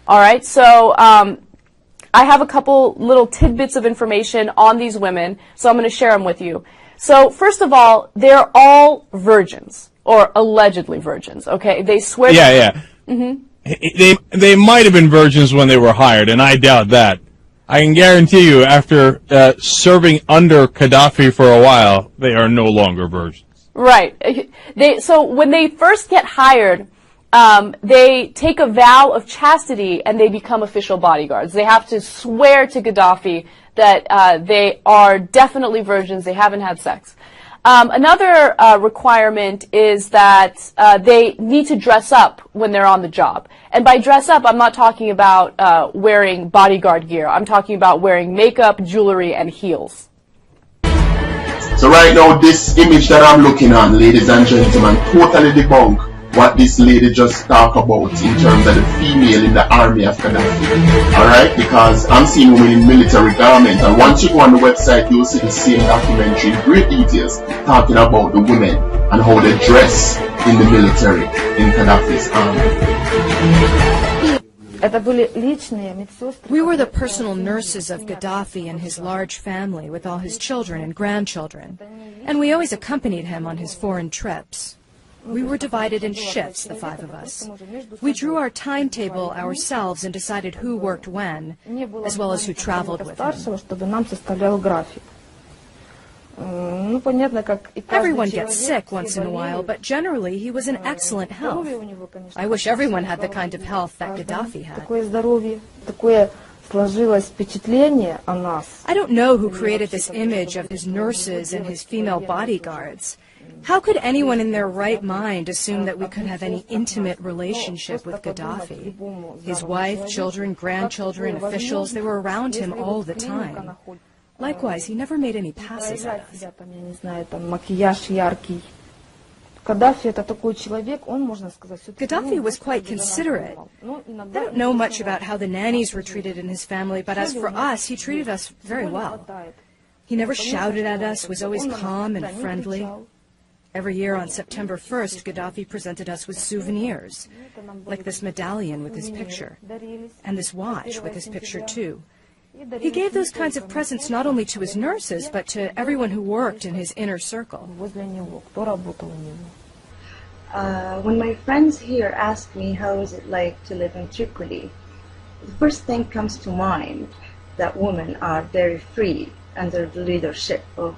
All right, so I have a couple little tidbits of information on these women, so I'm going to share them with you. So first of all, they're all virgins, or allegedly virgins, okay? They swear... Yeah. They might have been virgins when they were hired, and I doubt that. I can guarantee you, after serving under Gaddafi for a while, they are no longer virgins. Right. So when they first get hired, they take a vow of chastity and they become official bodyguards. They have to swear to Gaddafi that they are definitely virgins, they haven't had sex. Another requirement is that they need to dress up when they're on the job. And by dress up, I'm not talking about wearing bodyguard gear. I'm talking about wearing makeup, jewelry, and heels. So right now, this image that I'm looking at, ladies and gentlemen, totally debunk what this lady just talked about in terms of the female in the army of Gaddafi. Alright, because I'm seeing women in military garments, and once you go on the website, you'll see the same documentary in great details talking about the women and how they dress in the military in Gaddafi's army. We were the personal nurses of Gaddafi and his large family with all his children and grandchildren, and we always accompanied him on his foreign trips. We were divided in shifts, the five of us. We drew our timetable ourselves and decided who worked when, as well as who traveled with him. Everyone gets sick once in a while, but generally he was in excellent health. I wish everyone had the kind of health that Gaddafi had. I don't know who created this image of his nurses and his female bodyguards. How could anyone in their right mind assume that we could have any intimate relationship with Gaddafi? His wife, children, grandchildren, officials, they were around him all the time. Likewise, he never made any passes at us. Gaddafi was quite considerate. I don't know much about how the nannies were treated in his family, but as for us, he treated us very well. He never shouted at us, was always calm and friendly. Every year on September 1st, Gaddafi presented us with souvenirs, like this medallion with his picture, and this watch with his picture too. He gave those kinds of presents not only to his nurses, but to everyone who worked in his inner circle. When my friends here ask me how is it like to live in Tripoli, the first thing comes to mind that women are very free under the leadership of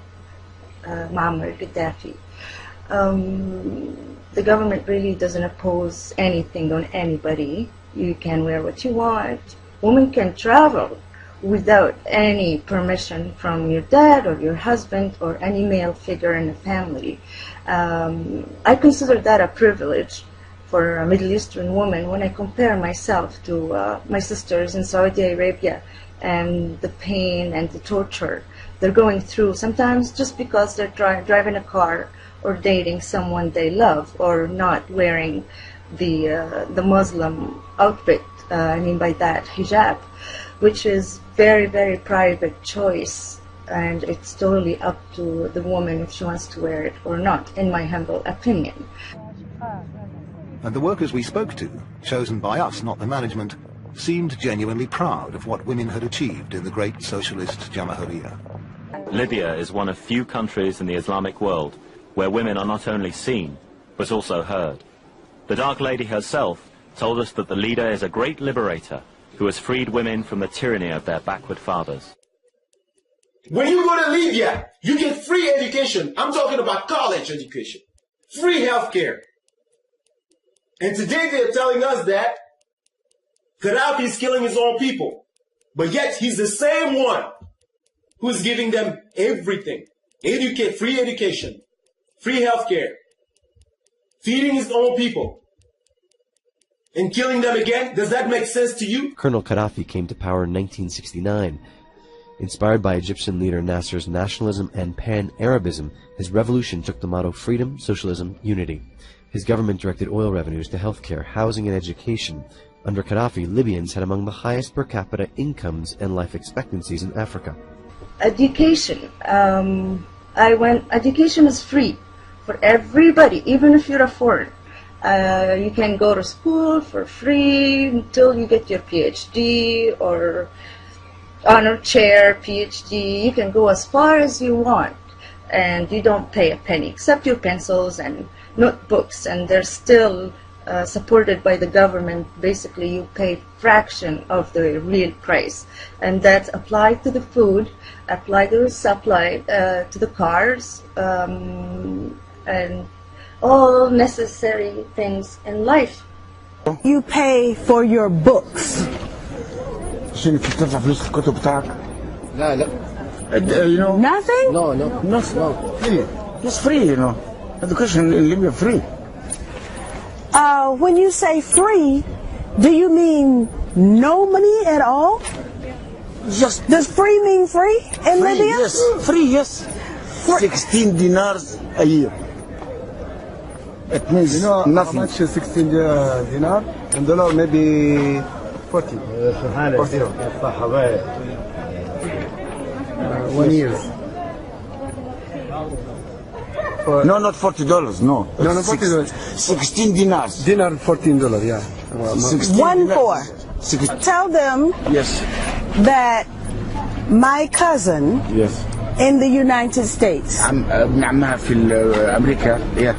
Muammar Gaddafi. The government really doesn't oppose anything on anybody. You can wear what you want. Women can travel without any permission from your dad or your husband or any male figure in the family. I consider that a privilege for a Middle Eastern woman when I compare myself to my sisters in Saudi Arabia and the pain and the torture they're going through, sometimes just because they're driving a car or dating someone they love or not wearing the Muslim outfit, I mean by that hijab, which is very, very private choice, and it's totally up to the woman if she wants to wear it or not, in my humble opinion. And the workers we spoke to, chosen by us, not the management, seemed genuinely proud of what women had achieved in the great socialist Jamahiriya. Libya is one of few countries in the Islamic world where women are not only seen, but also heard. The Dark Lady herself told us that the leader is a great liberator who has freed women from the tyranny of their backward fathers. When you go to Libya, you get free education. I'm talking about college education. Free healthcare. And today they're telling us that Gaddafi is killing his own people. But yet he's the same one who's giving them everything. Free education, free healthcare, feeding his own people, and killing them again. Does that make sense to you? Colonel Gaddafi came to power in 1969. Inspired by Egyptian leader Nasser's nationalism and pan-Arabism, his revolution took the motto freedom, socialism, unity. His government directed oil revenues to healthcare, housing, and education. Under Gaddafi, Libyans had among the highest per capita incomes and life expectancies in Africa. Education. Education is free for everybody, even if you're a foreigner. You can go to school for free until you get your PhD or honor chair, PhD. You can go as far as you want, and you don't pay a penny except your pencils and notebooks, and they're still supported by the government. Basically, you pay fraction of the real price, and that's applied to the food, applied to the supply, to the cars, and all necessary things in life. You pay for your books. عشان تدفع فلوس الكتب بتاعك؟ لا لا. You know? Nothing? No, free. It's free, you know. Education in Libya free. When you say free, do you mean no money at all? Just Does free mean free in Libya? Yes, free, yes. 16 dinars a year. It means nothing. How much is 16 dinar? In dollar, maybe 40. 1 year. No, not $40. No. No, $40. 16 dinars. Dinar, $14. Yeah. 1-4. Tell them Yes. that my cousin Yes. in the United States ابن عمها في أمريكا. Yeah.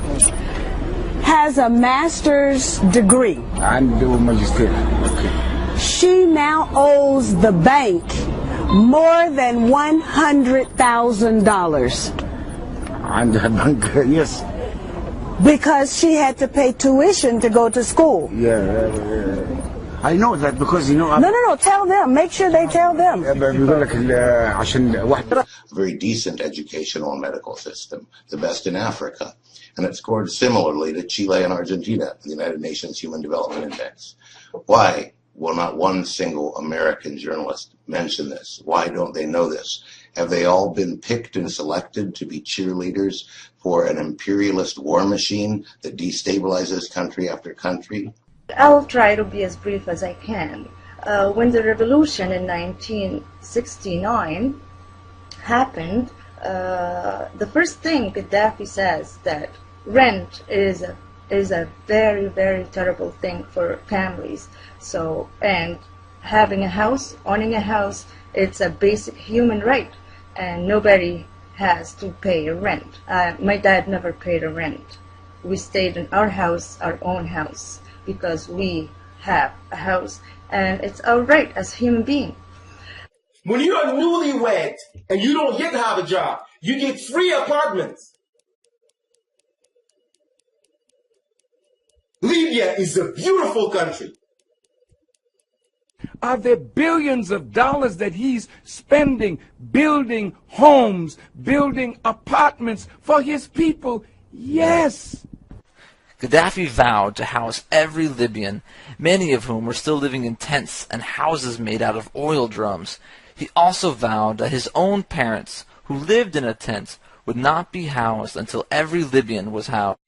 has a master's degree. عنده ماجستير. Okay. She now owes the bank more than $100,000 عندها بنك. Yes. because she had to pay tuition to go to school. Yeah. I know that because you know. No. Tell them. Make sure they tell them. بيقول لك عشان واحد. Very decent educational and medical system, the best in Africa, and it scored similarly to Chile and Argentina in the United Nations Human Development Index. Why will not one single American journalist mention this? Why don't they know this? Have they all been picked and selected to be cheerleaders for an imperialist war machine that destabilizes country after country? I'll try to be as brief as I can. When the revolution in 1969 happened, the first thing Gaddafi says that rent is a very, very terrible thing for families. So, and having a house, owning a house, it's a basic human right, and nobody has to pay a rent. My dad never paid a rent. We stayed in our house, our own house, because we have a house, and it's our right as human beings. When you're a newlywed and you don't yet have a job, you get free apartments. Libya is a beautiful country. Are there billions of dollars that he's spending building homes, building apartments for his people? Yes. Gaddafi vowed to house every Libyan, many of whom were still living in tents and houses made out of oil drums. He also vowed that his own parents, who lived in a tent, would not be housed until every Libyan was housed.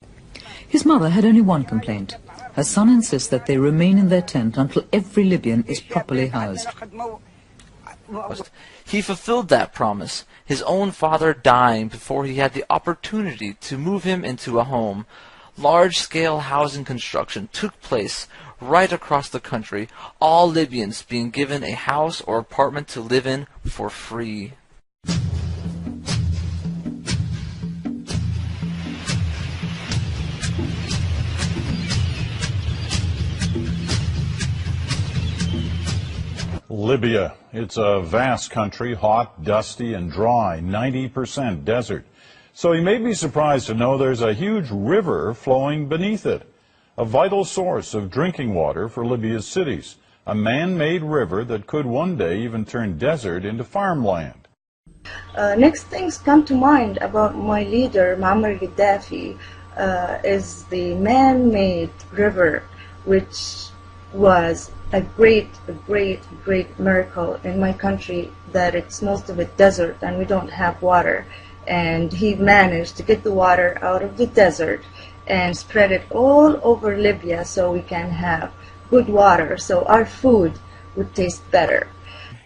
His mother had only one complaint. Her son insists that they remain in their tent until every Libyan is properly housed. He fulfilled that promise, his own father dying before he had the opportunity to move him into a home. Large-scale housing construction took place right across the country, all Libyans being given a house or apartment to live in for free. Libya. It's a vast country, hot, dusty, and dry, 90% desert. So you may be surprised to know there's a huge river flowing beneath it, a vital source of drinking water for Libya's cities, a man-made river that could one day even turn desert into farmland. Next things come to mind about my leader, Muammar Gaddafi, is the man-made river, which was a great miracle in my country, that it's most of it desert and we don't have water. And he managed to get the water out of the desert and spread it all over Libya so we can have good water, so our food would taste better.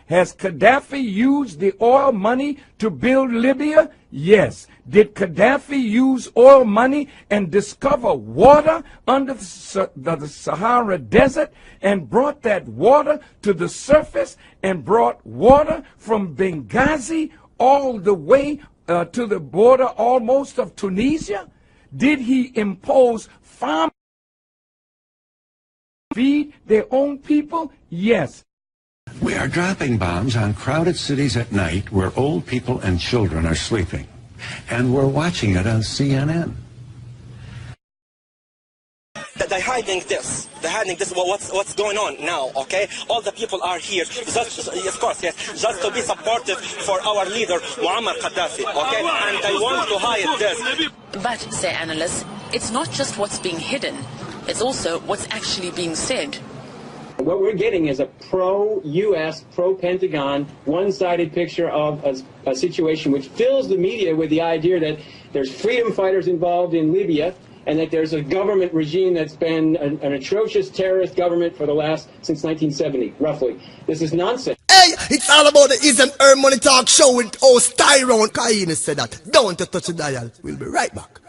Has Gaddafi used the oil money to build Libya? Yes. Did Gaddafi use oil money and discover water under the Sahara Desert and brought that water to the surface and brought water from Benghazi all the way to the border almost of Tunisia? Did he impose farm feed their own people? Yes. We are dropping bombs on crowded cities at night where old people and children are sleeping. And we're watching it on CNN. They're hiding this. They're hiding this. What's going on now? Okay, all the people are here. Just, of course, yes, just to be supportive for our leader Muammar Gaddafi. Okay, and they want to hide this. But, say analysts, it's not just what's being hidden. It's also what's actually being said. What we're getting is a pro-U.S., pro-Pentagon, one-sided picture of a situation which fills the media with the idea that there's freedom fighters involved in Libya and that there's a government regime that's been an atrocious terrorist government for the since 1970, roughly. This is nonsense. Hey, it's all about the Isn't Earn Money Talk show with host Tyrone. Kaine said that. Don't touch the dial. We'll be right back.